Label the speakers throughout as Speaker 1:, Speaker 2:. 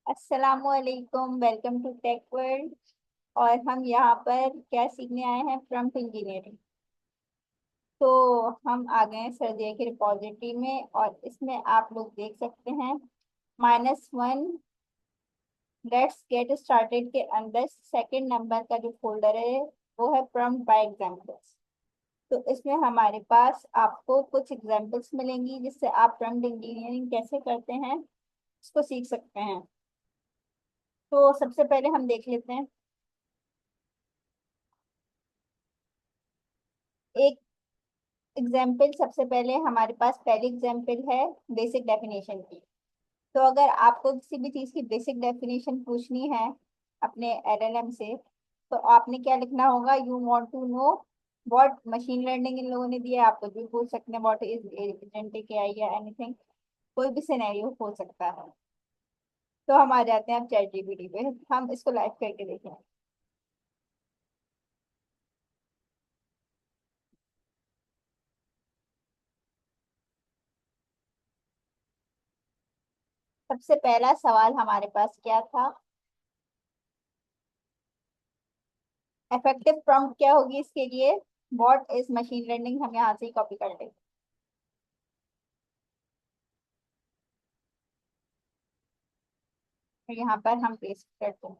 Speaker 1: अस्सलामुअलैकुम, welcome to tech world. और हम यहाँ पर क्या सीखने आए हैं? Prompt engineering. तो हम आ गए हैं सर्दिया की रिपॉजिटरी में, और इसमें आप लोग देख सकते हैं -1 लेट्स गेट स्टार्टेड के अंदर सेकंड नंबर का जो फोल्डर है वो है प्रॉम्प्ट बाय एग्जांपल्स। तो इसमें हमारे पास आपको कुछ एग्जांपल्स मिलेंगी जिससे आप प्रॉम्प्ट इंजीनियरिंग कैसे करते हैं उसको सीख सकते हैं। तो सबसे पहले हम देख लेते हैं एक एग्जाम्पल। सबसे पहले हमारे पास पहली एग्जाम्पल है बेसिक डेफिनेशन की। तो अगर आपको किसी भी चीज़ की बेसिक डेफिनेशन पूछनी है अपने एलएलएम से, तो आपने क्या लिखना होगा? You want to know what machine learning इन लोगों ने दिया है। आप कुछ भी पूछ सकते हैं, व्हाट इज एजेंटिक एआई या एनीथिंग, कोई भी सिनेरियो हो सकता है। तो हम आ जाते हैं अब चैट जीपीटी पे, हम इसको लाइव करके देखें। सबसे पहला सवाल हमारे पास क्या था? इफेक्टिव प्रॉम्प्ट क्या होगी इसके लिए? व्हाट इज मशीन लर्निंग, हम यहाँ से ही कॉपी कर लेंगे। फिर यहाँ पर हम पेस्ट करते हैं।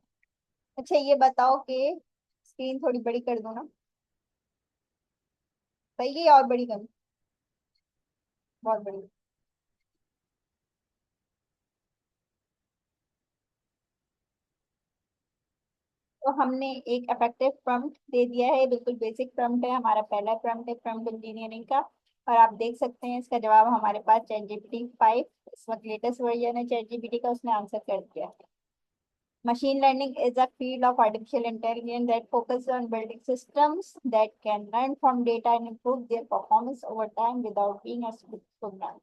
Speaker 1: अच्छा, ये बताओ कि स्क्रीन थोड़ी बड़ी कर दो ना? सही है, और बड़ी कर दो? बहुत बड़ी। तो हमने एक इफेक्टिव प्रॉम्प्ट दे दिया है, बिल्कुल बेसिक प्रॉम्प्ट है, हमारा पहला प्रॉम्प्ट है प्रॉम्प्ट इंजीनियरिंग का। और आप देख सकते हैं इसका जवाब हमारे पास चैट जीपीटी 5, इस वक्त लेटेस्ट वर्जन है चैट जीपीटी का, उसने आंसर कर दिया है। Machine learning is a field of artificial intelligence that focuses on building systems that can learn from data and improve their performance over time without being a program।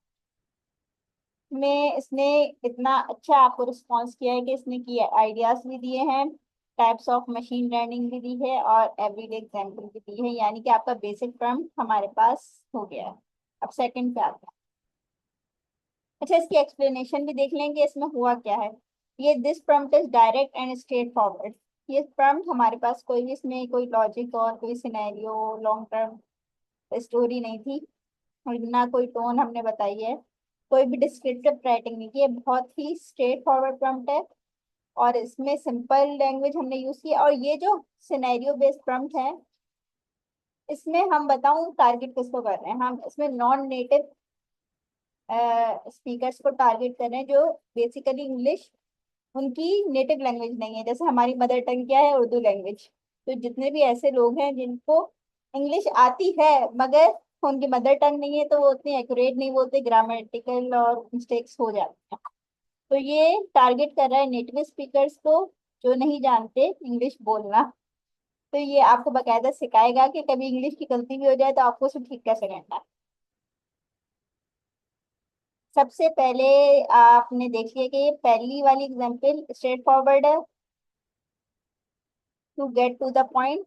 Speaker 1: में इसने इतना अच्छा आपको रिस्पॉन्स किया है कि इसने किए आइडियाज भी दिए हैं, टाइप्स ऑफ मशीन लर्निंग भी दी है, और एवरीडे एग्जाम्पल भी दी है। यानी कि आपका बेसिक टर्म हमारे पास हो गया है। अब सेकंड पे आता है। अच्छा, इसकी एक्सप्लेनेशन भी देख लेंगे इसमें हुआ क्या है। ये this prompt is direct and straight forward. ये प्रॉम्प्ट हमारे पास कोई भी इसमें कोई लॉजिक और कोई सिनेरियो लॉन्ग टर्म स्टोरी नहीं थी, और ना कोई टोन हमने बताई है, कोई भी डिस्क्रिप्टिव राइटिंग नहीं की है। बहुत ही स्ट्रेट फॉरवर्ड प्रॉम्प्ट है, और इसमें सिंपल लैंग्वेज हमने यूज की है। और ये जो सिनेरियो बेस्ड प्रॉम्प्ट है, इसमें हम बताऊं टारगेट किसको कर रहे हैं? हम इसमें नॉन नेटिव स्पीकर्स को टारगेट कर रहे हैं जो बेसिकली इंग्लिश उनकी नेटिव लैंग्वेज नहीं है। जैसे हमारी मदर टंग क्या है? उर्दू लैंग्वेज। तो जितने भी ऐसे लोग हैं जिनको इंग्लिश आती है मगर उनकी मदर टंग नहीं है, तो वो उतनी एक्यूरेट नहीं बोलते, ग्रामेटिकल और मिस्टेक्स हो जाती हैं। तो ये टारगेट कर रहा है नेटिव स्पीकर्स को जो नहीं जानते इंग्लिश बोलना। तो ये आपको बकायदा सिखाएगा कि कभी इंग्लिश की गलती भी हो जाए तो आपको उसे ठीक कैसे करना है। सबसे पहले आपने देख लिया कि ये पहली वाली एग्जांपल स्ट्रेट फॉरवर्ड है, to get to the point.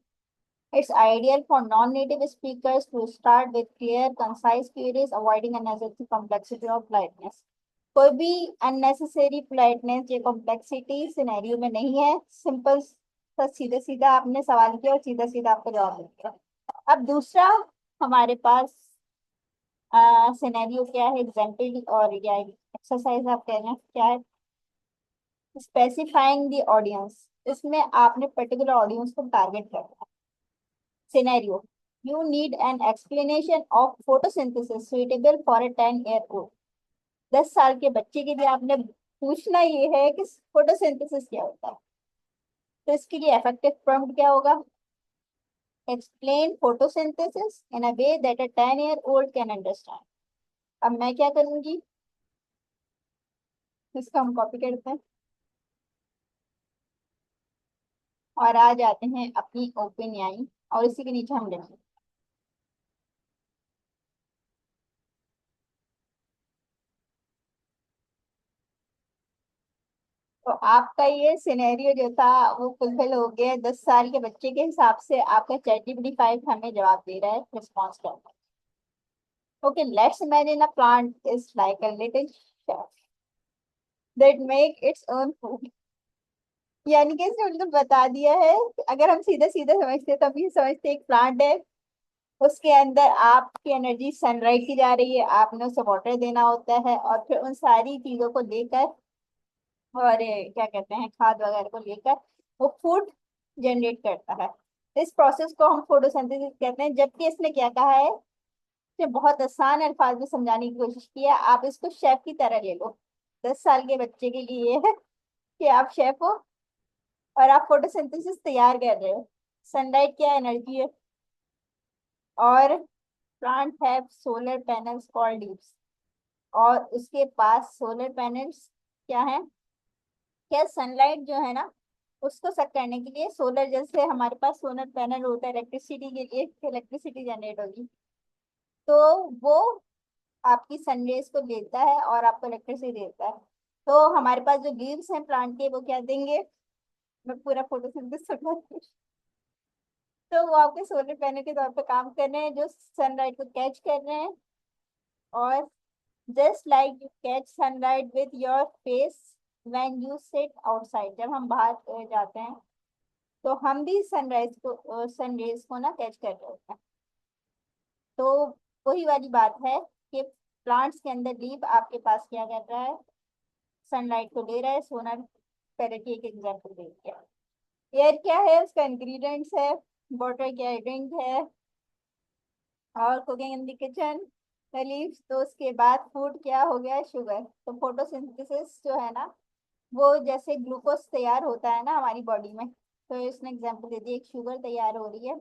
Speaker 1: It's ideal for non-native speakers to start with clear, concise queries, avoiding unnecessary complexity or politeness। कोई भी unnecessary politeness या complexity सिनेरियो में नहीं है। सिंपल सा सीधा सीधा आपने सवाल किया और सीधा सीधा आपको जवाब मिल गया। अब दूसरा हमारे पास सिनेरियो क्या है, एग्जाम्पल और या एक्सरसाइज आप कह रहे हैं क्या है? Specifying the audience. इसमें आपने पर्टिकुलर ऑडियंस को टारगेट करना है। Scenario: You need an explanation of photosynthesis suitable for a 10-year-old। 10 साल के बच्चे के लिए आपने पूछना ये है कि फोटोसिंथेसिस क्या होता है। तो इसके लिए इफेक्टिव प्रॉम्प्ट क्या होगा? Explain photosynthesis in a way that a 10-year-old can understand. अब मैं क्या करूंगी, इसका हम कॉपी करते हैं और आ जाते हैं अपनी ओपन आई, और इसी के नीचे हम लिखेंगे। तो आपका ये सिनेरियो जो था वो फुलफिल हो गया। 10 साल के बच्चे के हिसाब से आपका चैट जीपीटी 5 हमें जवाब दे रहा है, रिस्पॉन्स कर रहा है। Okay, let's imagine a plant is like a little chef. That make its own food. यानी कि इसने बिल्कुल बता दिया है। अगर हम सीधे सीधे समझते तो हम ये समझते एक प्लांट है, उसके अंदर आपकी एनर्जी सनलाइट की जा रही है, आपने उसे वाटर देना होता है और फिर उन सारी चीजों को लेकर और क्या कहते हैं खाद वगैरह को लेकर वो फूड जनरेट करता है। इस प्रोसेस को हम फोटोसिंथेसिस कहते हैं। जबकि इसने क्या कहा है, इसने बहुत आसान अल्फाज में समझाने की कोशिश की है। आप इसको शेफ की तरह ले लो, 10 साल के बच्चे के लिए ये है कि आप शेफ हो और आप फोटोसिंथेसिस तैयार कर रहे हो। सनलाइट क्या एनर्जी है, और plant have solar panels called leaves, और उसके पास सोलर पैनल्स क्या है, क्या सनलाइट जो है ना उसको सक करने के लिए सोलर, जैसे हमारे पास सोलर पैनल होता है इलेक्ट्रिसिटी के लिए, इलेक्ट्रिसिटी जनरेट होगी, तो वो आपकी सनरेज को लेता है और आपको इलेक्ट्रिसिटी देता है। तो हमारे पास जो लीव्स हैं प्लांट के वो क्या देंगे, मैं पूरा फोटोसिंथेसिस समझाती। तो वो आपके सोलर पैनल के तौर पे काम कर रहे हैं जो सनलाइट को कैच कर रहे हैं। और just like you catch sunlight with your face when you sit outside, जब हम बाहर जाते हैं तो हम भी सनराइज को सनरेज को ना कैच कर रहे होते हैं। तो वही वाली बात है कि प्लांट्स के अंदर लीफ आपके पास क्या कर रहा है, सनलाइट को ले रहा है। सोलर पैनल की एक एग्जांपल दे दिया। एयर क्या है, उसका इंग्रेडिएंट्स है। वाटर क्या है, ड्रिंक है। और cooking in the kitchen, leaves. तो उसके बाद फूड क्या हो गया, शुगर। तो फोटोसिंथेसिस जो है ना, वो जैसे ग्लूकोज तैयार होता है ना हमारी बॉडी में, तो इसने एग्जांपल दे दी, एक शुगर तैयार हो रही है,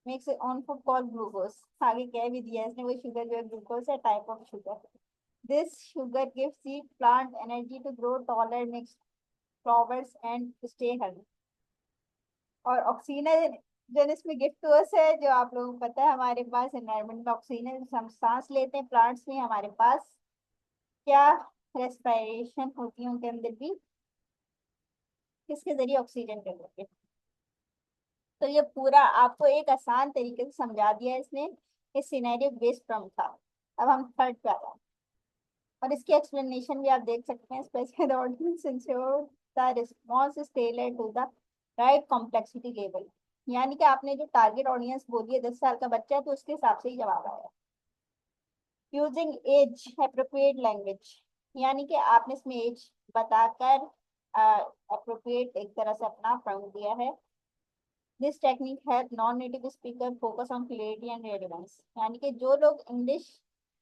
Speaker 1: makes on food called glucose. आगे कह भी दिया इसने, वो शुगर जो है ग्लूकोज है, type of sugar. This sugar gives the plant energy to grow taller, makes flowers and stay healthy. और ऑक्सीजन इसमें गिफ्ट टू अस है, जो आप लोगों को पता है हमारे पास एनवायरमेंट में ऑक्सीजन हम सांस लेते हैं, प्लांट्स में हमारे पास क्या रेस्पिरेशन होती है उनके अंदर भी, किसके जरिए, ऑक्सीजन के जरिए। तो ये पूरा आपको एक आसान तरीके से समझा दिया है इसने। इस सिनेरियो बेस्ड प्रॉब्लम था। अब हम थर्ड पे आ रहे हैं और इसकी एक्सप्लेनेशन भी आप देख सकते हैं। Specify the audience ensure the response is tailored to the right complexity level. यानी कि आपने जो टारगेट ऑडियंस बोली है 10 साल का बच्चा है, तो उसके हिसाब से ही जवाब आया। यूजिंग एज अप्रोप्रिएट लैंग्वेज, यानी कि आपने इसमें एज बताकर अप्रोप्रिएट एक तरह से अपना पॉइंट दिया है। This technique help non native speaker focus on clarity and relevance, यानी कि जो लोग इंग्लिश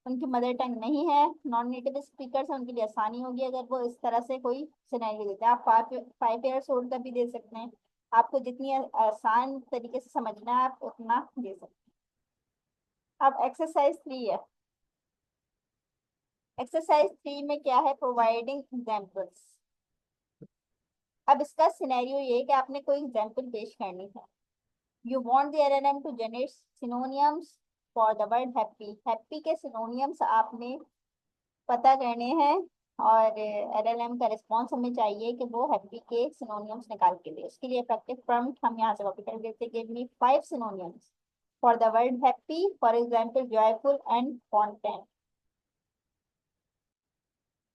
Speaker 1: उनकी मदर टंग नहीं है, नॉन नेटिव स्पीकर है, उनके लिए आसानी होगी अगर वो इस तरह से कोई सिनेरियो देते हैं। आप 5 ईयर्स ओल्ड का भी दे सकते हैं, आपको जितनी आसान तरीके से समझना है आप उतना दे सकते हैं। अब एक्सरसाइज 3 है। एक्सरसाइज 3 में क्या है, प्रोवाइडिंग एग्जाम्पल्स। अब इसका सिनेरियो ये है कि आपने कोई एग्जाम्पल पेश करनी है। You want the LLM to generate synonyms for the word happy. Happy के synonyms आपने पता करने हैं और LLM का रिस्पॉन्स हमें चाहिए कि वो हैप्पी के synonyms निकाल के दे। उसके लिए इफेक्टिव प्रॉम्प्ट हम यहाँ से कॉपी कर देते हैं। Give me 5 synonyms for the word happy, for example joyful and content।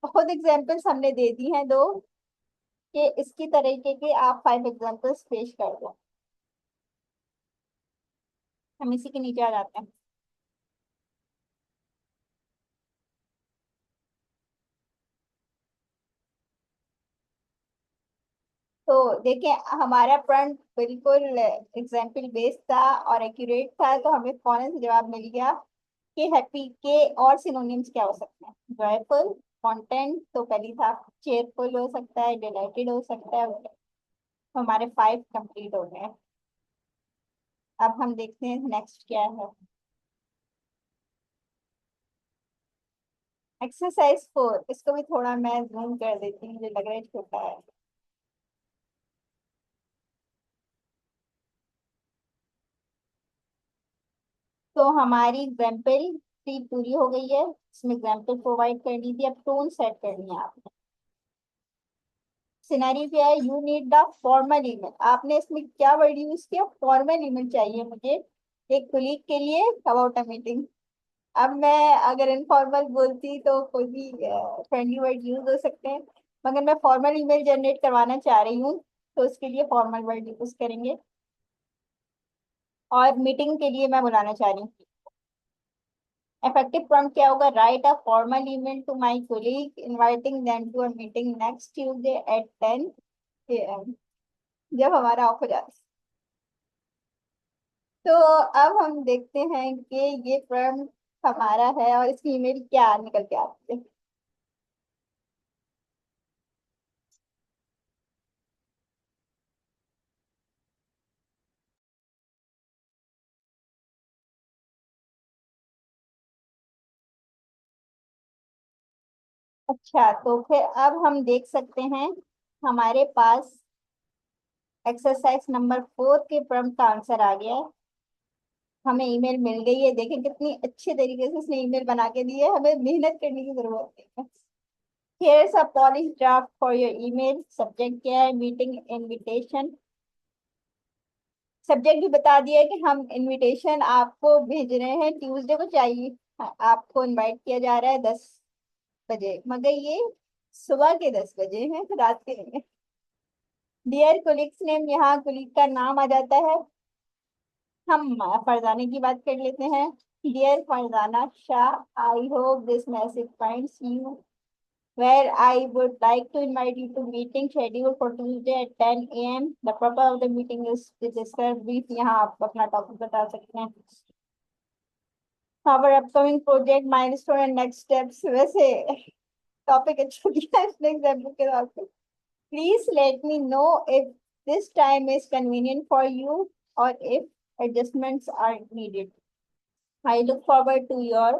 Speaker 1: बहुत एग्जाम्पल्स हमने दे दी हैं दो, कि इसकी तरीके के आप 5 एग्जाम्पल्स पेश कर दो। हम इसी के नीचे आ जाते हैं। तो देखिए हमारा प्रश्न बिल्कुल एग्जाम्पल बेस्ड था और एक्यूरेट था, तो हमें फौरन से जवाब मिल गया कि हैप्पी के और सिनोनिम्स क्या हो सकते हैं। जॉयफुल, कंटेंट तो पहली था, चेयरफुल हो सकता है, डिलाइटेड हो सकता है। तो हमारे 5 कंप्लीट हो गए। अब हम देखते हैं नेक्स्ट क्या है। एक्सरसाइज 4, इसको भी थोड़ा मैं जूम कर देती हूँ, मुझे लग रहा है छोटा है। तो हमारी एग्जाम्पल 3 पूरी हो गई है, इसमें एग्जाम्पल प्रोवाइड कर दी थी, अब टोन सेट करनी है आपने। सिनेरियो क्या है, you need the formal email. आपने इसमें क्या वर्ड यूज किया, फॉर्मल ईमेल चाहिए मुझे एक कुलीग के लिए अबाउट अ मीटिंग। अब मैं अगर इनफॉर्मल बोलती तो कोई भी फ्रेंडली वर्ड यूज हो सकते हैं। मगर मैं फॉर्मल ईमेल जनरेट करवाना चाह रही हूँ, तो उसके लिए फॉर्मल वर्ड यूज करेंगे। और मीटिंग के लिए मैं बुलाना चाह रही हूँ। इफेक्टिव प्रॉम्प्ट क्या होगा? Write a formal email to my colleague inviting them to a meeting next Tuesday at 10 AM, जब हमारा ऑफ हो जाता है। तो अब हम देखते हैं कि ये प्रॉम्प्ट हमारा है और इसकी ईमेल क्या निकल के आती है। अच्छा, तो फिर अब हम देख सकते हैं हमारे पास एक्सरसाइज नंबर 4 के प्रॉम्प्ट का आंसर आ गया है। हमें ईमेल मिल गई है। देखें कितनी अच्छे तरीके से उसने ईमेल बना के दी है, हमें मेहनत करने की जरूरत नहीं है। Here's a polished draft for your email. Subject क्या है? Meeting invitation. सब्जेक्ट भी बता दिया है कि हम इनविटेशन आपको भेज रहे हैं, ट्यूसडे को चाहिए। हाँ, आपको इनवाइट किया जा रहा है 10 बजे, मगर ये सुबह के 10 बजे हैं, रात के नहीं है। डियर कोलिग्स नेम, यहाँ कोलिग का नाम आ जाता है। हम फरजाने की बात कर लेते हैं। Dear Farzana Shah, I hope this message finds you where I would like to invite you to meeting scheduled for Tuesday at 10 a.m. The purpose of the meeting is to discuss brief। यहाँ आप अपना टॉपिक बता सकते हैं। Our upcoming project milestone and next steps। वैसे topic अच्छा दिया है इसने एग्जाम्पल के तौर पे। Please let me know if this time is convenient for you or if adjustments are needed। I look forward to your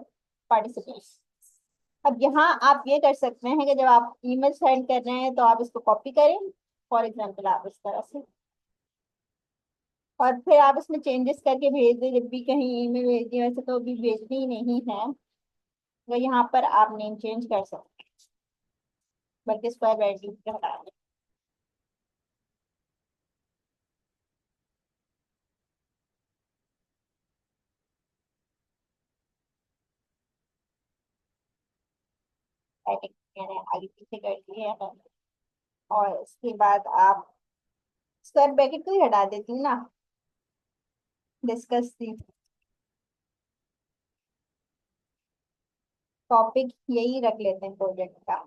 Speaker 1: participation। अब यहाँ आप ये कर सकते हैं कि जब आप ईमेल सेंड कर रहे हैं तो आप इसको कॉपी करें। फॉर एग्जाम्पल आप इस तरह से, और फिर आप इसमें चेंजेस करके भेज दें जब भी कहीं ईमेल भेजनी। वैसे तो अभी भेजनी ही नहीं है, तो यहाँ पर आप नेम चेंज कर सकते हैं, बल्कि स्क्वायर ब्रैकेट के हटा दें। ब्रैकेट मैंने आगे पीछे कर दिए हैं। और इसके बाद आप स्क्वायर ब्रैकेट को ही हटा देती हूँ ना, डिस्कस दी। टॉपिक यही रख लेते हैं प्रोजेक्ट का।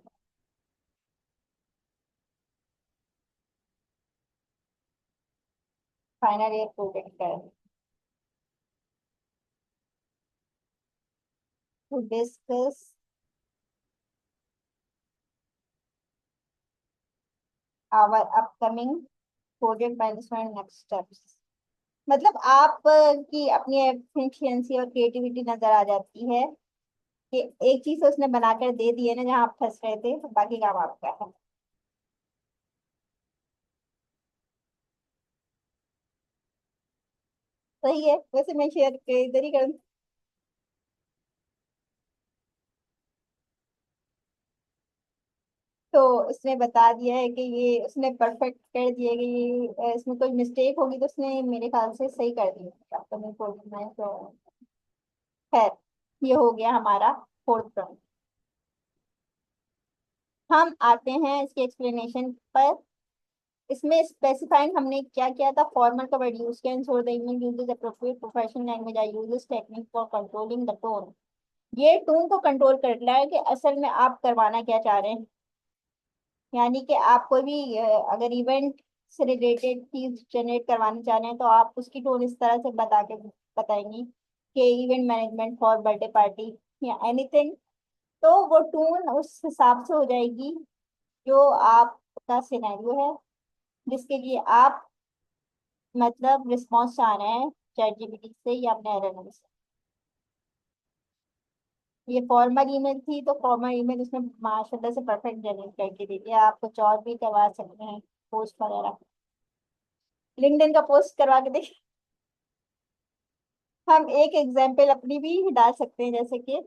Speaker 1: फाइनल ईयर प्रोजेक्ट का to discuss our upcoming project management next steps. मतलब आप की अपनी एफिशिएंसी और क्रिएटिविटी नजर आ जाती है कि एक चीज तो उसने बनाकर दे दी है ना, जहाँ आप फंस रहे थे, तो बाकी काम आपका है। सही है, वैसे मैं शेयर इधर ही करूँ। तो उसने बता दिया है कि ये उसने परफेक्ट कर दिया कि ये इसमें कोई मिस्टेक होगी तो उसने मेरे ख्याल से सही कर दी तो मैं बोल मैं तो खैर, ये हो गया हमारा फोर्थ राउंड। हम आते हैं इसके एक्सप्लेनेशन पर। इसमें स्पेसिफाइंग हमने क्या किया था? फॉर्मल का वर्ड यूज किया। ensure the email uses appropriate professional language। I use this technique for controlling the tone। ये टोन को कंट्रोल कर रहा है कि असल में आप करवाना क्या चाह रहे हैं। यानी कि आप कोई भी अगर इवेंट से रिलेटेड चीज जनरेट करवाना चाह रहे हैं तो आप उसकी टोन इस तरह से बताएंगी कि event management for birthday party या एनीथिंग। तो वो टोन उस हिसाब से हो जाएगी जो आपका सिनेरियो है, जिसके लिए आप मतलब रिस्पॉन्स चाह रहे हैं चैट जीपीटी से या अपने एलएलएम से। ये फॉर्मल ईमेल थी, तो फॉर्मल ईमेल उसने माशाल्लाह से परफेक्ट जनरेट करके दे दिया। आप कुछ और भी करवा सकते हैं, पोस्ट वगैरह, लिंक्डइन का पोस्ट करवा के देखिए। हम एक एग्जाम्पल अपनी भी डाल सकते हैं, जैसे कि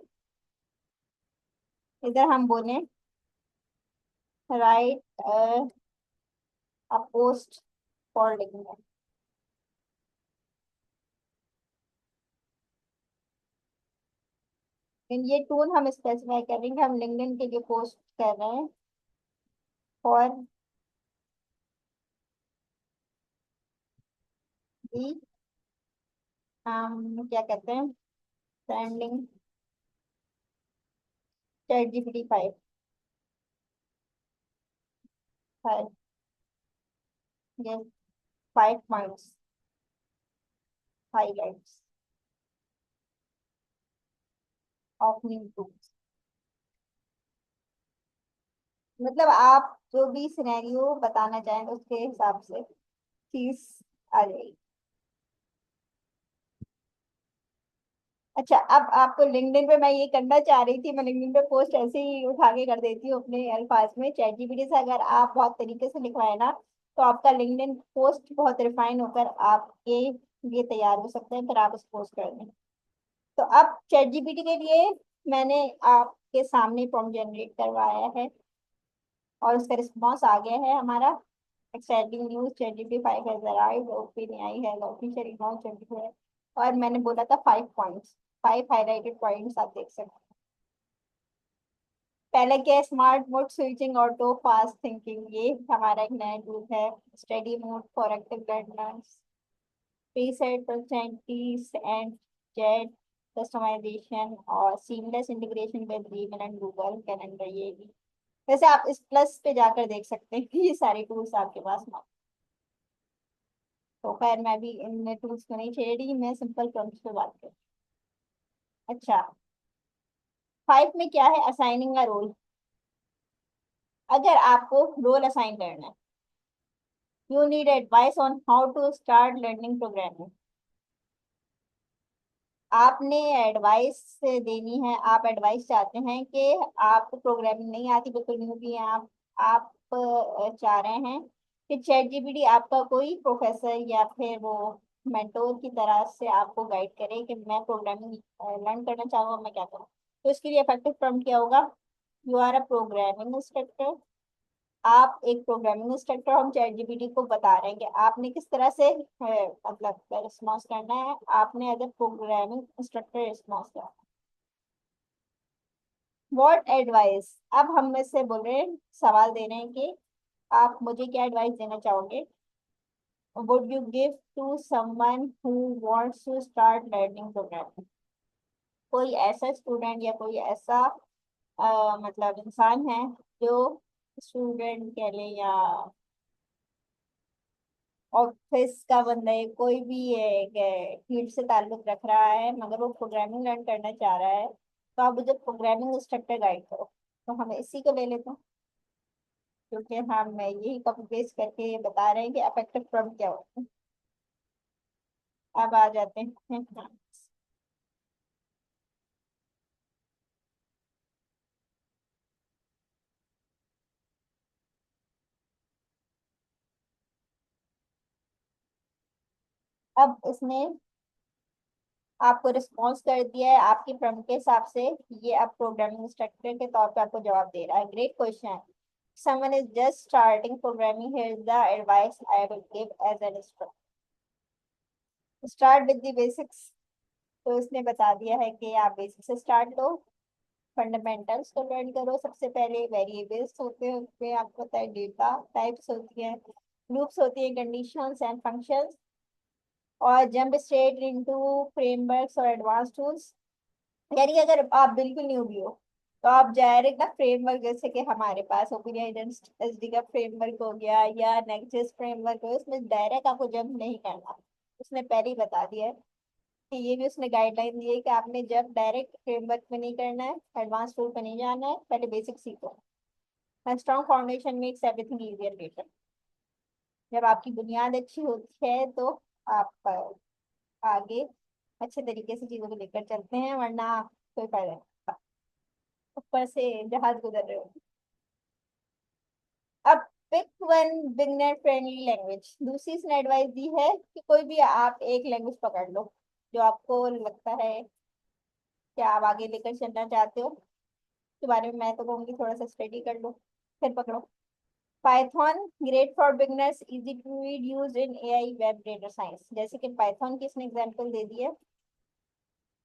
Speaker 1: इधर हम बोले right a post for LinkedIn. ये टूल हम स्पेसिफाई करेंगे, हम लिंक्डइन के लिए पोस्ट कर रहे हैं। फॉर दी क्या कहते हैं, trending chat GPT 5, 5, yes, 5 points highlights of new tools. मतलब आप जो भी सिनेरियो बताना चाहें उसके हिसाब से चीज आ जाएगी। अच्छा, अब आपको लिंक्डइन पे मैं ये करना चाह रही थी, मैं लिंक्डइन पे पोस्ट ऐसे ही उठा के कर देती हूँ अपने अल्फाज में। चैट जीपीटी से अगर आप बहुत तरीके से लिखवाए ना, तो आपका लिंक्डइन पोस्ट बहुत रिफाइन होकर आपके लिए तैयार हो सकते हैं, फिर आप उस पोस्ट कर दें। तो अब चैट जीपीटी के लिए मैंने आपके सामने प्रॉम्प्ट जनरेट करवाया है और उसका रिस्पॉन्स आ गया है हमारा। Exciting news, chat GPT 5 has arrived, open AI has officially launched 24। और मैंने बोला था 5 पॉइंट्स, 5 हाइलाइटेड पॉइंट्स आप देख सकते हैं। पहले क्या, smart mode switching, auto fast thinking, ये हमारा एक नया टूल है। Study mode for active learners, preset personalities and chat customisation, और seamless integration with Gmail and Google Calendar, ये भी। वैसे आप इस प्लस पे जाकर देख सकते हैं कि ये सारे टूल्स आपके पास मौजूद। तो खैर मैं भी इन टूल्स को नहीं छेड़ रही, मैं सिंपल प्रॉम्प्ट्स पे बात करूँ। अच्छा, 5 में क्या है, असाइनिंग अ रोल। अगर आपको रोल असाइन करना है, you need advice on how to start learning programming. आपने एडवाइस देनी है, आप एडवाइस चाहते हैं कि आपको प्रोग्रामिंग नहीं आती, बिल्कुल न्यू भी है आप चाह रहे हैं कि चैट जीपीटी आपका कोई प्रोफेसर या फिर वो मेंटोर की तरह से आपको गाइड करे कि मैं प्रोग्रामिंग लर्न करना चाहूँगा, मैं क्या करूँ। तो इसके लिए इफेक्टिव प्रॉम्प्ट क्या होगा, you are a programming instructor. आप एक प्रोग्रामिंग इंस्ट्रक्टर, हम चैट जीपीटी को बता रहे हैं कि आपने किस तरह से मतलब रिस्पॉन्स करना है, आपने as a programming instructor response करना है। व्हाट एडवाइस, अब हम में से बोल रहे हैं, सवाल दे रहे हैं कि आप मुझे क्या एडवाइस देना चाहोगे, would you give to someone who wants to start learning programming. कोई ऐसा स्टूडेंट या कोई ऐसा मतलब इंसान है जो स्टूडेंट कह ले या ऑफिस का बंदा है, कोई भी फील्ड से ताल्लुक रख रहा है मगर वो प्रोग्रामिंग लर्न करना चाह रहा है, तो आप मुझे प्रोग्रामिंग इंस्ट्रक्टर गाइड करो। तो हम इसी को ले लेते हैं, क्योंकि हम यही कॉपी पेस्ट करके बता रहे हैं कि अफेक्टिव प्रॉम्प्ट क्या होता है। अब आ जाते हैं, हाँ। अब इसने आपको रिस्पॉन्स कर दिया है आपके प्रॉम्प्ट के हिसाब से। ये अब प्रोग्रामिंग इंस्ट्रक्टर के तौर पे आपको जवाब दे रहा है। Great question, someone is just starting programming, here is the advice I will give as an instructor. Start with the basics. तो इसने बता दिया है कि आप बेसिक से स्टार्ट लो, फंडामेंटल्स को लर्न करो। सबसे पहले वेरिएबल्स होते हैं, उसमें आपको पता है डेटा टाइप्स होती हैं, लूप्स होती हैं, कंडीशंस एंड फंक्शंस, और जंप स्ट्रेट इनटू फ्रेमवर्क्स और एडवांस टूल्स। यानी अगर आप बिल्कुल न्यू भी हो, तो आप डायरेक्ट ना फ्रेमवर्क, जैसे कि हमारे पास ओपेन एसडी का फ्रेमवर्क हो गया या नेक्स्ट फ्रेमवर्क हो, उसमें डायरेक्ट आपको जंप नहीं करना। उसने पहले ही बता दिया है कि ये भी उसने गाइडलाइन दी है कि आपने जब डायरेक्ट फ्रेमवर्क पे नहीं करना है, एडवांस टूल पे नहीं जाना है, पहले बेसिक सीखो। Strong foundation makes everything easier later. जब आपकी बुनियाद अच्छी होती है तो आप आगे अच्छे तरीके से चीजों को लेकर चलते हैं, वरना कोई फायदा नहीं, ऊपर से जहाज गुजर रहे हो। अब pick one beginner friendly language. दूसरी इसने एडवाइस दी है कि कोई भी आप एक लैंग्वेज पकड़ लो जो आपको लगता है कि आप आगे लेकर चलना चाहते हो। के बारे में मैं तो कहूँगी थोड़ा सा स्टडी कर लो, फिर पकड़ो। Python great for beginners, easy to read, use in AI web data science. जैसे कि पाइथन की इसने एग्जांपल दे दी है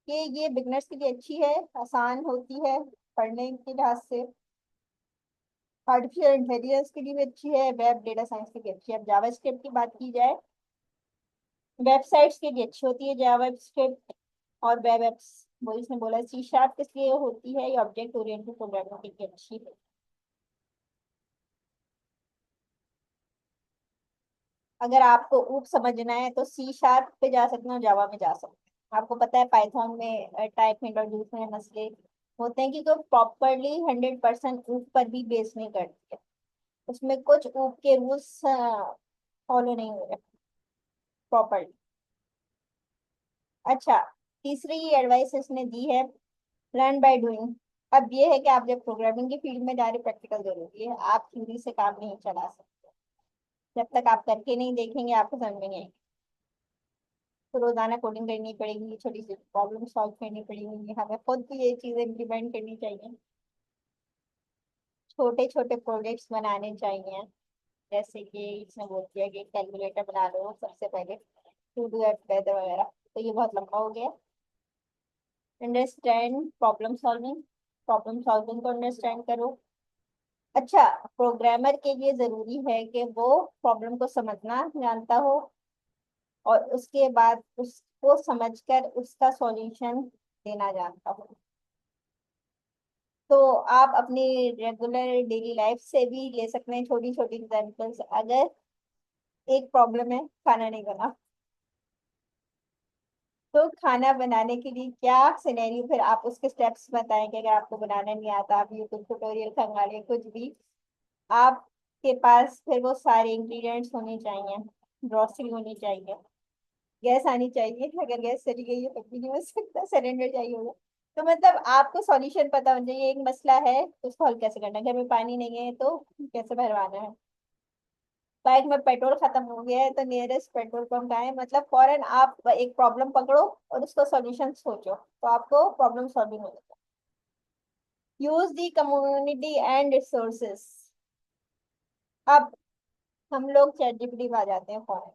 Speaker 1: कि ये बिगनर्स के लिए अच्छी है, आसान होती है पढ़ने के लिहाज से। आर्टिफिशियल इंटेलिजेंस के लिए भी अच्छी है, वेब डेटा साइंस के लिए अच्छी है। अब जावास्क्रिप्ट की बात की जाए, वेबसाइट्स के लिए अच्छी होती है जावास्क्रिप्ट, और वेब एप्स, वो इसने बोला सी शार्प किस लिए होती है, ये ऑब्जेक्ट ओरिएंटेड प्रोग्रामिंग के लिए अच्छी है। अगर आपको ऊप समझना है तो सी शार्प पे जा सकते हो, जावा में जा सकते हैं। आपको पता है पाइथन में टाइप इंट्रोड्यूस में मसले होते हैं कि कोई प्रॉपरली 100% ऊप पर भी बेस नहीं करती है, उसमें कुछ ऊप के रूल्स फॉलो नहीं हो रहे प्रॉपरली। अच्छा, तीसरी एडवाइस इसने दी है, लर्न बाय डूइंग। अब ये है कि आप जब प्रोग्रामिंग की फील्ड में जा रहे, प्रैक्टिकल जरूरी है, आप थ्योरी से काम नहीं चला सकते। जब तक आप करके नहीं देखेंगे आपको समझ में नहीं आएगी। तो रोजाना कोडिंग करनी पड़ेगी, छोटी सी प्रॉब्लम सॉल्व करनी पड़ेगी, हमें खुद भी ये चीजें इम्प्लीमेंट करनी चाहिए। छोटे छोटे प्रोजेक्ट्स बनाने चाहिए, जैसे कि इसने बोल दिया कि कैलकुलेटर बना लो सबसे पहले, टू डू एट वेदर वगैरह, तो ये बहुत लंबा हो गया। Understand problem solving, problem solving को अंडरस्टैंड करो। अच्छा, प्रोग्रामर के लिए जरूरी है कि वो प्रॉब्लम को समझना जानता हो, और उसके बाद उसको समझकर उसका सॉल्यूशन देना जानता हो। तो आप अपनी रेगुलर डेली लाइफ से भी ले सकते हैं छोटी छोटी एग्जांपल्स। अगर एक प्रॉब्लम है खाना नहीं बना, तो खाना बनाने के लिए क्या सिनेरियो, फिर आप उसके स्टेप्स बताएं कि अगर आपको बनाना नहीं आता, आप यूट्यूब ट्यूटोरियल खंगा लें, कुछ भी आपके पास, फिर वो सारे इंग्रेडिएंट्स होने चाहिए, ग्रोसरी होनी चाहिए, गैस आनी चाहिए, अगर गैस चली गई है तब भी नहीं हो सकता, सिलेंडर चाहिए होगा। तो मतलब आपको सॉल्यूशन पता होना चाहिए, एक मसला है तो उसको हल कैसे करना है, घर में पानी नहीं है तो कैसे भरवाना है, बाइक में पेट्रोल खत्म हो गया है तो नियरेस्ट पेट्रोल पंप कहाँ है, मतलब फौरन आप एक प्रॉब्लम पकड़ो और उसका सॉल्यूशन सोचो, तो आपको प्रॉब्लम सॉल्विंग हो जाएगा। Use the community and resources. अब हम लोग चैट जीपीटी पे आ जाते हैं फौरन,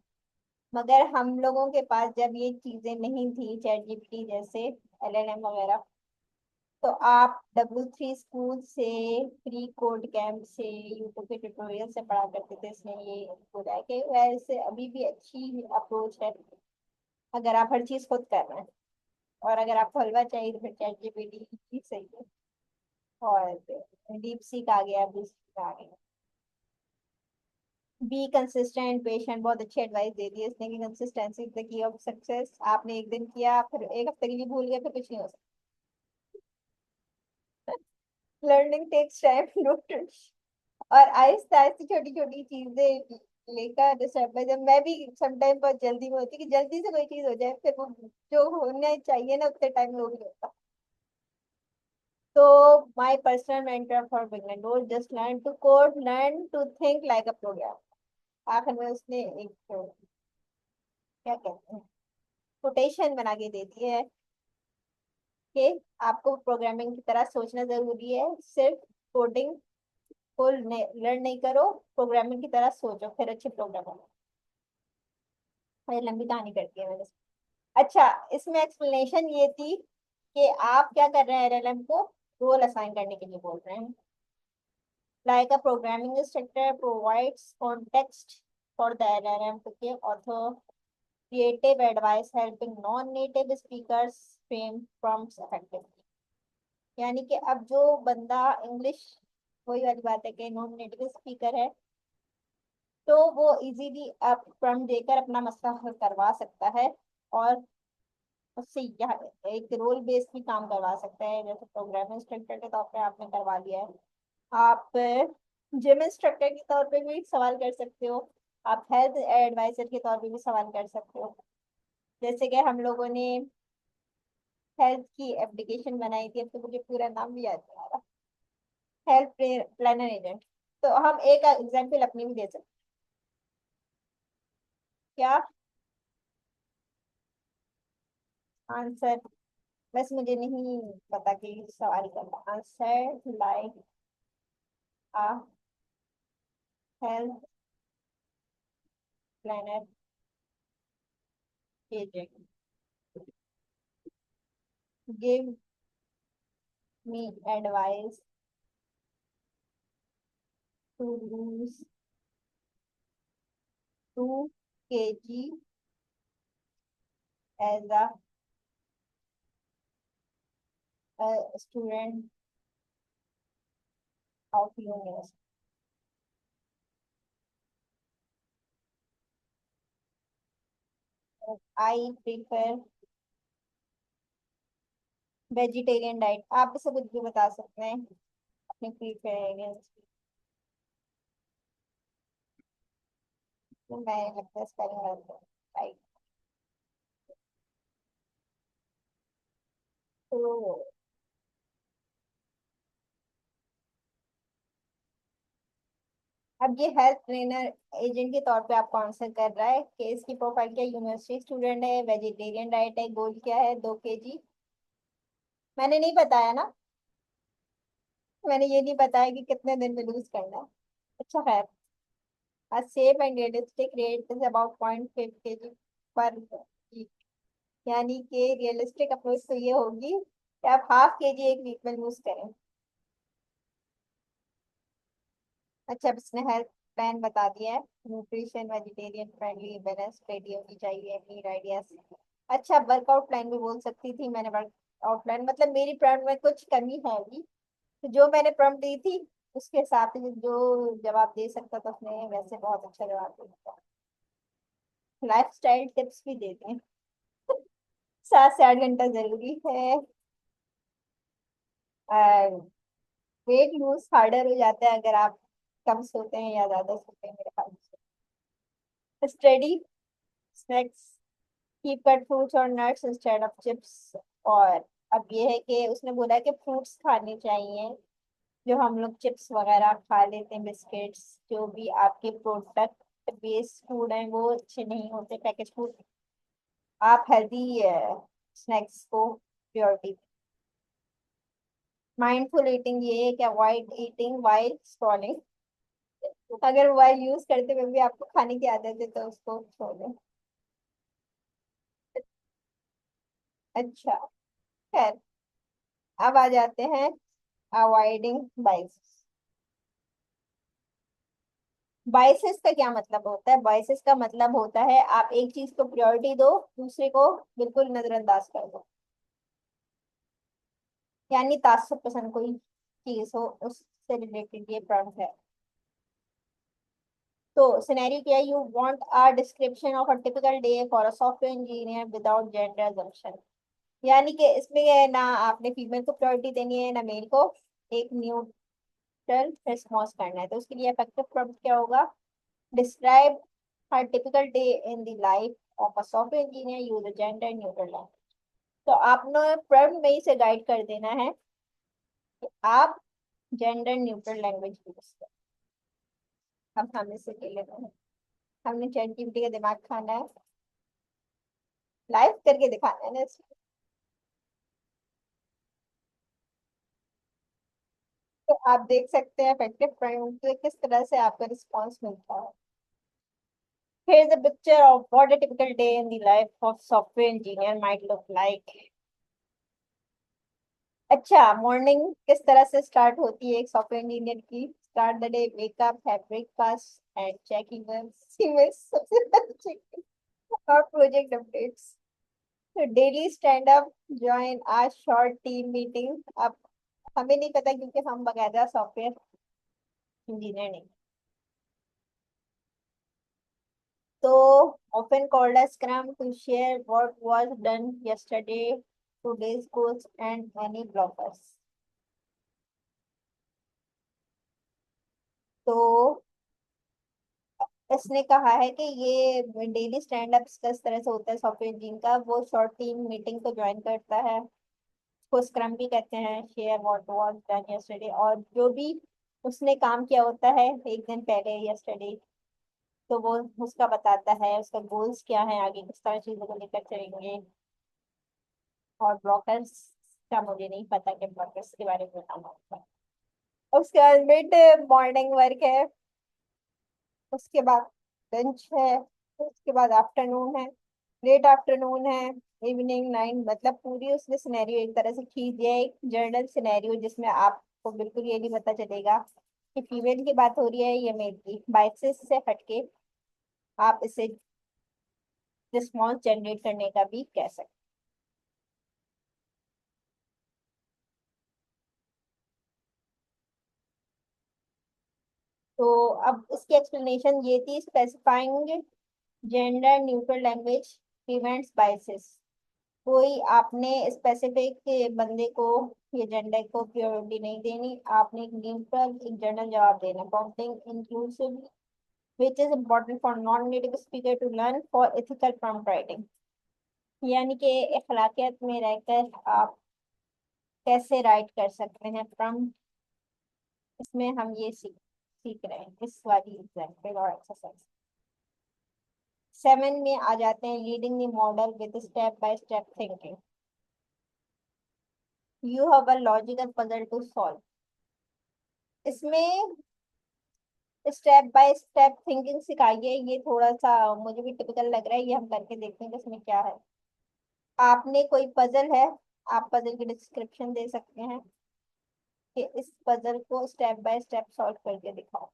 Speaker 1: मगर हम लोगों के पास जब ये चीजें नहीं थी, चैट जीपीटी जैसे एलएलएम वगैरह, तो आप W3 स्कूल से, फ्री कोड कैंप से, यूट्यूब के ट्यूटोरियल से पढ़ा करते थे। इसने ये बोला है कि वैसे अभी भी अच्छी अप्रोच है अगर आप हर चीज खुद कर रहे हैं, और अगर आपको हलवा चाहिए तो फिर चैट जीपीटी ही सही है। और डीप सीक आ गया, ब्लू सीक आ गया। बी कंसिस्टेंट पेशेंट, बहुत अच्छी एडवाइस दे दी है इसने कि consistency is the key of success. आपने एक दिन किया फिर एक हफ्ते के लिए भूल गए, फिर कुछ नहीं हो सकता। लर्निंग टेक्स टाइम, डोंट, और आहिस्ता आहिस्ता छोटी छोटी चीजें लेकर, जैसे जब मैं भी समटाइम बहुत जल्दी में होती कि जल्दी से कोई चीज हो जाए, फिर वो जो होना चाहिए ना उतने टाइम में वो भी नहीं होता। तो my personal mentor for beginner, don't just learn to code, learn to think like a program. आखिर में उसने एक क्या कहते हैं कोटेशन बना के दे दी है कि आपको प्रोग्रामिंग की तरह सोचना जरूरी है, सिर्फ कोडिंग को लर्न नहीं करो, प्रोग्रामिंग की तरह सोचो फिर अच्छे प्रोग्रामर। ये लंबी कहानी करती है मैंने। अच्छा, इसमें एक्सप्लेनेशन ये थी कि आप क्या कर रहे हैं, एलएलएम को रोल असाइन करने के लिए बोल रहे हैं। Like a programming instructor provides context for the LLM to give author creative advice helping non-native speakers frame prompts effectively। यानी कि अब जो बंदा इंग्लिश, वही वाली बात है कि नॉन नेटिव स्पीकर है, तो वो इजीली अब प्रॉम्प्ट देकर अपना मसला हल करवा सकता है, और उससे यह एक रोल बेस्ड भी काम करवा सकता है। जैसे प्रोग्राम इंस्ट्रक्टर के तौर पे आपने करवा लिया है, आप जिम इंस्ट्रक्टर के तौर पे भी सवाल कर सकते हो, आप हेल्थ एडवाइजर के तौर पे भी सवाल कर सकते हो। जैसे कि हम लोगों ने हेल्थ की एप्लीकेशन बनाई थी, अब तो मुझे पूरा नाम भी याद नहीं आ रहा, हेल्थ प्लानर एजेंट। तो हम एक एग्जांपल अपनी भी दे सकते हैं। क्या आंसर, बस मुझे नहीं पता कि सवाल का answer, like a health planner agent, give me advice to lose 2 kg as a student of university. I prefer vegetarian diet. आप इसे कुछ भी बता सकते हैं अपने प्रीफरेंस। तो मैं लगता है स्पेलिंग राइट। तो अब ये हेल्थ ट्रेनर एजेंट के तौर पे आपको आंसर कर रहा है कि इसकी प्रोफाइल क्या, यूनिवर्सिटी स्टूडेंट है, वेजिटेरियन डाइट है, गोल क्या है, 2 kg। मैंने नहीं बताया ना, मैंने ये नहीं बताया कि कितने दिन में लूज करना है। अच्छा है। A safe and realistic rate is about 0.5 kg per week. यानी कि रियलिस्टिक अप्रोच तो ये होगी कि आप ½ kg एक वीक में लूज करें। अच्छा, अब इसने हेल्थ प्लान बता दिया है। Nutrition vegetarian friendly balance ready होनी चाहिए, नीड आइडियाज। अच्छा, वर्कआउट प्लान भी बोल सकती थी मैंने। वर्कआउट प्लान मतलब मेरी प्लान में कुछ कमी है अभी, तो जो मैंने प्रॉम्प्ट दी थी उसके हिसाब से जो जवाब दे सकता था उसने वैसे बहुत अच्छा जवाब दे दिया। लाइफ स्टाइल टिप्स भी देते हैं। 7 से 8 घंटा जरूरी है। वेट लूज हार्डर हो जाता है अगर आप कम सोते हैं या ज्यादा सोते हैं मेरे ख्याल से। Study snacks, keep cut fruits और नट्स इंस्टेड ऑफ चिप्स। और अब ये है कि उसने बोला है कि फ्रूट्स खाने चाहिए। जो हम लोग चिप्स वगैरह खा लेते हैं, बिस्किट्स, जो भी आपके प्रोडक्ट बेस्ड फूड हैं वो अच्छे नहीं होते, पैकेज फूड। आप हेल्दी स्नैक्स को priority। माइंडफुल ईटिंग ये है कि अवॉइड ईटिंग वाइल स्क्रॉलिंग। अगर मोबाइल यूज करते हुए भी आपको खाने की आदत है तो उसको छोड़ दें। अच्छा, खैर, अब आ जाते हैं अवॉइडिंग बाइसेस। बाइसेस का क्या मतलब होता है? बाइसेस का मतलब होता है आप एक चीज को प्रायोरिटी दो, दूसरे को बिल्कुल नजरअंदाज कर दो। यानी तासुब पसंद कोई चीज हो उससे रिलेटेड ये प्रॉब्लम है। तो सिनेरियो क्या है, you want a description of a typical day for a software engineer without gender assumption. यानी कि इसमें ना आपने फीमेल को प्रायोरिटी देनी है ना मेल को। एक न्यूट्रल रिस्पॉन्स करना है, तो उसके लिए इफेक्टिव प्रॉम्प्ट क्या होगा? Describe her typical day in the life of a software engineer use gender neutral language. तो आपने प्रॉम्प्ट में ही से गाइड कर देना है कि आप जेंडर न्यूट्रल लैंग्वेज यूज करें। अब हमें से ले लेना है, हमने चैट जीपीटी का दिमाग खाना है, लाइव करके दिखाना है ना इसमें। तो आप देख सकते हैं इफेक्टिव प्रॉम्प्ट से किस तरह से आपका रिस्पॉन्स मिलता है। Here's a picture of what a typical day in the life of software engineer might look like. अच्छा, मॉर्निंग किस तरह से स्टार्ट होती है एक सॉफ्टवेयर इंजीनियर की? Start the day, wake up, have breakfast and check emails, emails सबसे पहले चेक और प्रोजेक्ट अपडेट्स। तो daily stand up, join a short team meeting. अब हमें नहीं पता क्योंकि हम बकायदा सॉफ्टवेयर इंजीनियर नहीं। So, often called as Scrum to share what was done yesterday, today's goals, and any blockers. तो इसने कहा है कि ये डेली स्टैंड अप किस तरह से होता है सॉफ्टवेयर इंजीनियर का, वो शॉर्ट टीम मीटिंग को ज्वाइन करता है। उसको स्क्रम भी कहते हैं, share what was done yesterday. और जो भी उसने काम किया होता है एक दिन पहले यस्टरडे, तो वो उसका बताता है, उसका गोल्स क्या है, आगे किस तरह चीजों को लेकर चलेंगे। और ब्रोकर्स का मुझे नहीं पता कि ब्रोकर्स के बारे में बताना होगा। उसके बाद मिड मॉर्निंग वर्क है, उसके बाद लंच है, उसके बाद आफ्टरनून है, लेट आफ्टरनून है, इवनिंग 9। मतलब पूरी उसने सिनेरियो एक तरह से खींच दिया है, एक जर्नल सिनेरियो जिसमें आपको बिल्कुल ये नहीं पता चलेगा ये फीमेल की बात हो रही है, ये मेल की। बाइसेस से हटके आप इसे रिस्पॉन्स जनरेट करने का भी कह सकते हैं। तो अब इसकी एक्सप्लेनेशन ये थी, specifying gender neutral language prevents biases. कोई आपने स्पेसिफिक बंदे को ये जेंडर को प्रियोरिटी नहीं देनी, आपने एक न्यूट्रल एक जनरल जवाब देना। Prompting inclusive which is important for non-native speaker to learn for ethical prompt writing। यानी कि अखलाकियत में रहकर आप कैसे राइट कर सकते हैं प्रॉम्प्ट, इसमें हम ये सीख रहे हैं इस वाली एग्जाम्पल और एक्सरसाइज। 7 में आ जाते हैं, leading the model with step by step thinking. You have a logical puzzle to solve. इसमें स्टेप बाय स्टेप थिंकिंग सिखाइए, ये थोड़ा सा मुझे भी टिपिकल लग रहा है, ये हम करके देखते हैं कि इसमें क्या है। आपने कोई पजल है, आप पजल की डिस्क्रिप्शन दे सकते हैं कि इस पजल को स्टेप बाय स्टेप सॉल्व करके दिखाओ।